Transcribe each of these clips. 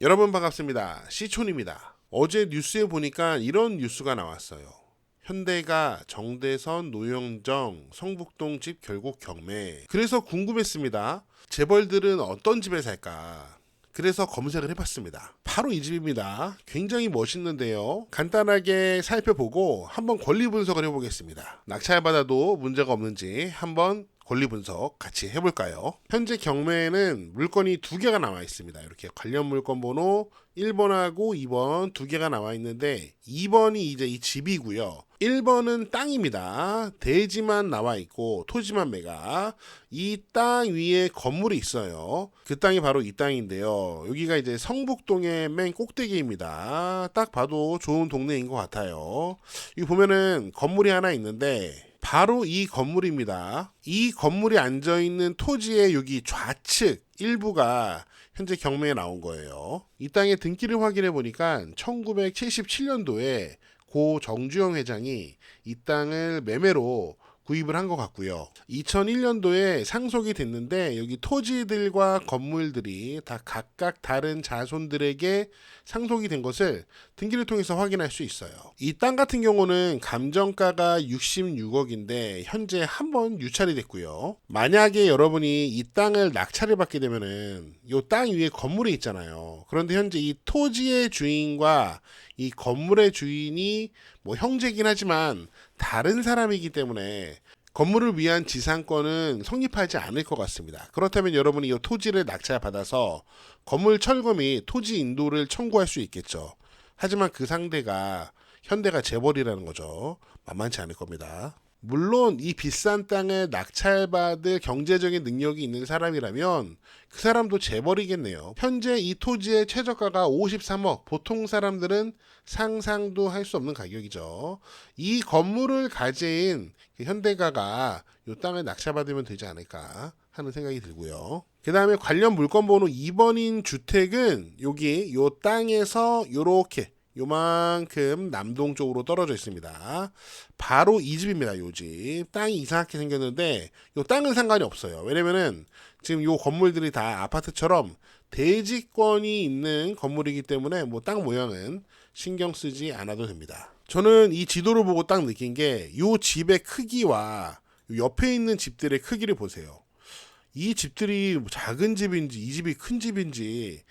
여러분 반갑습니다. 시촌입니다. 어제 뉴스에 보니까 이런 뉴스가 나왔어요. 현대가 정대선, 노영정, 성북동 집 결국 경매. 그래서 궁금했습니다. 재벌들은 어떤 집에 살까? 그래서 검색을 해봤습니다. 바로 이 집입니다. 굉장히 멋있는데요. 간단하게 살펴보고 한번 권리 분석을 해보겠습니다. 낙찰받아도 문제가 없는지 한번 권리 분석 같이 해볼까요? 현재 경매에는 물건이 두 개가 나와 있습니다. 이렇게 관련 물건 번호 1번하고 2번 두 개가 나와 있는데 2번이 이제 이 집이고요. 1번은 땅입니다. 대지만 나와 있고 토지만 매각. 이 땅 위에 건물이 있어요. 그 땅이 바로 이 땅인데요. 여기가 이제 성북동의 맨 꼭대기입니다. 딱 봐도 좋은 동네인 것 같아요. 여기 보면은 건물이 하나 있는데 바로 이 건물입니다. 이 건물이 앉아있는 토지의 여기 좌측 일부가 현재 경매에 나온 거예요. 이 땅의 등기를 확인해 보니까 1977년도에 고 정주영 회장이 이 땅을 매매로 구입을 한 것 같고요. 2001년도에 상속이 됐는데 여기 토지들과 건물들이 다 각각 다른 자손들에게 상속이 된 것을 등기를 통해서 확인할 수 있어요. 이 땅 같은 경우는 감정가가 66억인데 현재 한 번 유찰이 됐고요. 만약에 여러분이 이 땅을 낙찰을 받게 되면은 이 땅 위에 건물이 있잖아요. 그런데 현재 이 토지의 주인과 이 건물의 주인이 뭐 형제긴 하지만 다른 사람이기 때문에 건물을 위한 지상권은 성립하지 않을 것 같습니다. 그렇다면 여러분이 이 토지를 낙찰받아서 건물 철거 및 토지 인도를 청구할 수 있겠죠. 하지만 그 상대가 현대가 재벌이라는 거죠. 만만치 않을 겁니다. 물론 이 비싼 땅을 낙찰받을 경제적인 능력이 있는 사람이라면 그 사람도 재벌이겠네요. 현재 이 토지의 최저가가 53억. 보통 사람들은 상상도 할 수 없는 가격이죠. 이 건물을 가진 현대가가 이 땅을 낙찰받으면 되지 않을까 하는 생각이 들고요. 그 다음에 관련 물건 번호 2번인 주택은 여기 이 땅에서 이렇게 요만큼 남동쪽으로 떨어져 있습니다. 바로 이 집입니다. 요 집. 땅이 이상하게 생겼는데 요 땅은 상관이 없어요. 왜냐면은 지금 요 건물들이 다 아파트처럼 대지권이 있는 건물이기 때문에 뭐 땅 모양은 신경 쓰지 않아도 됩니다. 저는 이 지도를 보고 딱 느낀 게 요 집의 크기와 옆에 있는 집들의 크기를 보세요. 이 집들이 작은 집인지 이 집이 큰 집인지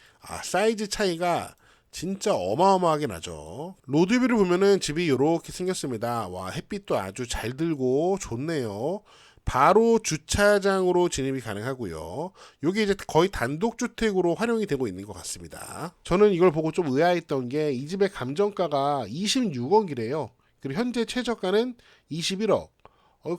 사이즈 차이가 진짜 어마어마하게 나죠. 로드뷰를 보면은 집이 이렇게 생겼습니다. 와, 햇빛도 아주 잘 들고 좋네요. 바로 주차장으로 진입이 가능하고요. 이게 이제 거의 단독주택으로 활용이 되고 있는 것 같습니다. 저는 이걸 보고 좀 의아했던 게 이 집의 감정가가 26억이래요. 그리고 현재 최저가는 21억.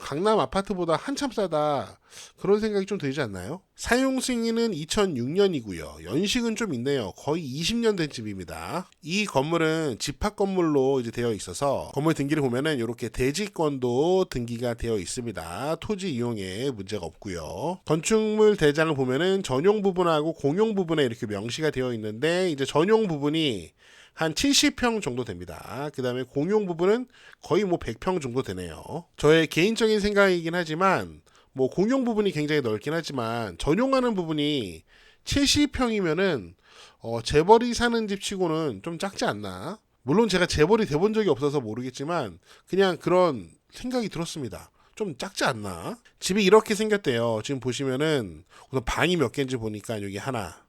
강남 아파트보다 한참 싸다. 그런 생각이 좀 들지 않나요? 사용 승인은 2006년이고요. 연식은 좀 있네요. 거의 20년 된 집입니다. 이 건물은 집합 건물로 이제 되어 있어서 건물 등기를 보면은 이렇게 대지권도 등기가 되어 있습니다. 토지 이용에 문제가 없고요. 건축물 대장을 보면은 전용 부분하고 공용 부분에 이렇게 명시가 되어 있는데 이제 전용 부분이 한 70평 정도 됩니다. 그 다음에 공용 부분은 거의 뭐 100평 정도 되네요. 저의 개인적인 생각이긴 하지만 뭐 공용 부분이 굉장히 넓긴 하지만 전용하는 부분이 70평이면은 재벌이 사는 집 치고는 좀 작지 않나? 물론 제가 재벌이 돼본 적이 없어서 모르겠지만 그냥 그런 생각이 들었습니다. 좀 작지 않나? 집이 이렇게 생겼대요. 지금 보시면은 우선 방이 몇 개인지 보니까 여기 하나,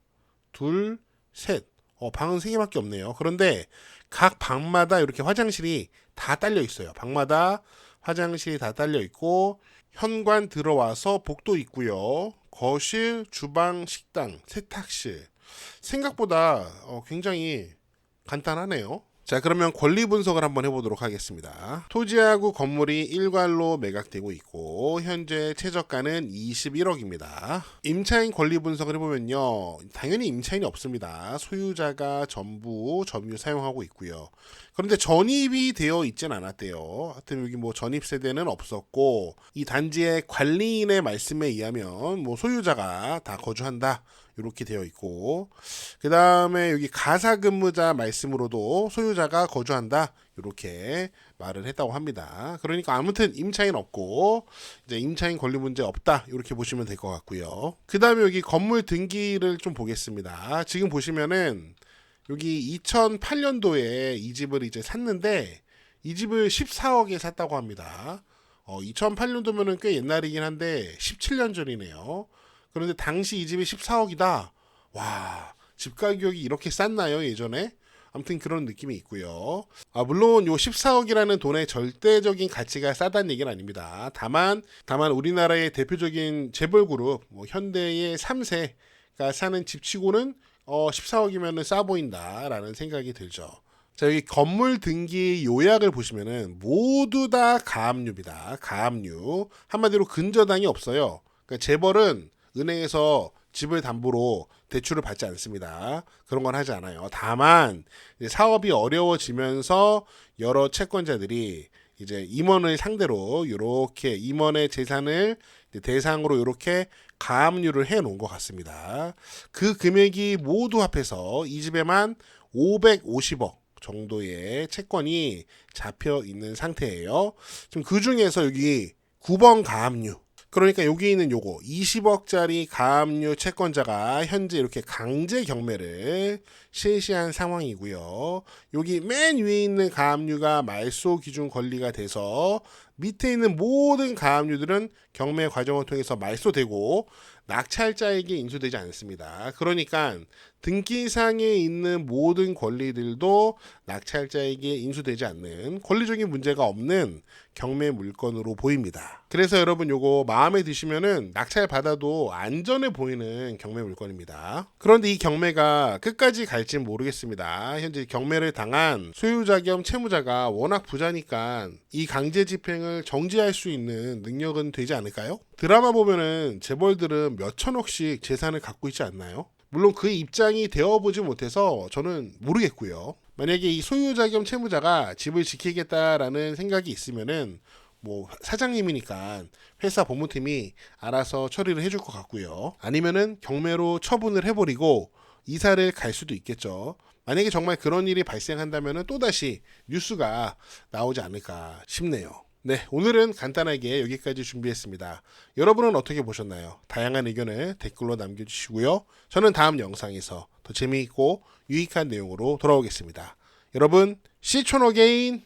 둘, 셋. 방은 3개밖에 없네요. 그런데 각 방마다 이렇게 화장실이 다 딸려 있어요. 방마다 화장실이 다 딸려 있고 현관 들어와서 복도 있고요. 거실, 주방, 식당, 세탁실. 생각보다 굉장히 간단하네요. 자, 그러면 권리 분석을 한번 해보도록 하겠습니다. 토지하고 건물이 일괄로 매각되고 있고 현재 최저가는 21억입니다. 임차인 권리 분석을 해보면요. 당연히 임차인이 없습니다. 소유자가 전부 점유 사용하고 있고요. 그런데 전입이 되어 있진 않았대요. 하여튼 여기 뭐 전입 세대는 없었고 이 단지의 관리인의 말씀에 의하면 뭐 소유자가 다 거주한다. 이렇게 되어 있고 그 다음에 여기 가사근무자 말씀으로도 소유자가 거주한다 이렇게 말을 했다고 합니다. 그러니까 아무튼 임차인 없고 이제 임차인 권리 문제 없다 이렇게 보시면 될 것 같고요. 그 다음에 여기 건물 등기를 좀 보겠습니다. 지금 보시면은 여기 2008년도에 이 집을 이제 샀는데 이 집을 14억에 샀다고 합니다. 2008년도면은 꽤 옛날이긴 한데 17년 전이네요. 그런데 당시 이 집이 14억이다. 와, 집 가격이 이렇게 쌌나요, 예전에? 아무튼 그런 느낌이 있고요. 물론 요 14억이라는 돈의 절대적인 가치가 싸다는 얘기는 아닙니다. 다만 우리나라의 대표적인 재벌그룹 현대의 3세가 사는 집치고는 14억이면 싸 보인다라는 생각이 들죠. 자, 여기 건물 등기 요약을 보시면은 모두 다 가압류입니다. 가압류. 한마디로 근저당이 없어요. 그러니까 재벌은 은행에서 집을 담보로 대출을 받지 않습니다. 그런 건 하지 않아요. 다만 사업이 어려워지면서 여러 채권자들이 이제 임원을 상대로 이렇게 임원의 재산을 대상으로 이렇게 가압류를 해 놓은 것 같습니다. 그 금액이 모두 합해서 이 집에만 550억 정도의 채권이 잡혀 있는 상태예요. 지금 그 중에서 여기 9번 가압류, 그러니까 여기 있는 요거 20억짜리 가압류 채권자가 현재 이렇게 강제 경매를 실시한 상황이고요. 여기 맨 위에 있는 가압류가 말소 기준 권리가 돼서 밑에 있는 모든 가압류들은 경매 과정을 통해서 말소되고 낙찰자에게 인수되지 않습니다. 그러니까 등기상에 있는 모든 권리들도 낙찰자에게 인수되지 않는, 권리적인 문제가 없는 경매 물건으로 보입니다. 그래서 여러분 요거 마음에 드시면은 낙찰 받아도 안전해 보이는 경매 물건입니다. 그런데 이 경매가 끝까지 갈진 모르겠습니다. 현재 경매를 당한 소유자 겸 채무자가 워낙 부자니까 이 강제 집행을 정지할 수 있는 능력은 되지 않을까요? 드라마 보면은 재벌들은 몇 천억씩 재산을 갖고 있지 않나요? 물론 그 입장이 되어보지 못해서 저는 모르겠고요. 만약에 이 소유자 겸 채무자가 집을 지키겠다라는 생각이 있으면은 사장님이니까 회사 법무팀이 알아서 처리를 해줄 것 같고요. 아니면은 경매로 처분을 해버리고 이사를 갈 수도 있겠죠. 만약에 정말 그런 일이 발생한다면은 또다시 뉴스가 나오지 않을까 싶네요. 네, 오늘은 간단하게 여기까지 준비했습니다. 여러분은 어떻게 보셨나요? 다양한 의견을 댓글로 남겨주시고요. 저는 다음 영상에서 더 재미있고 유익한 내용으로 돌아오겠습니다. 여러분, See you again!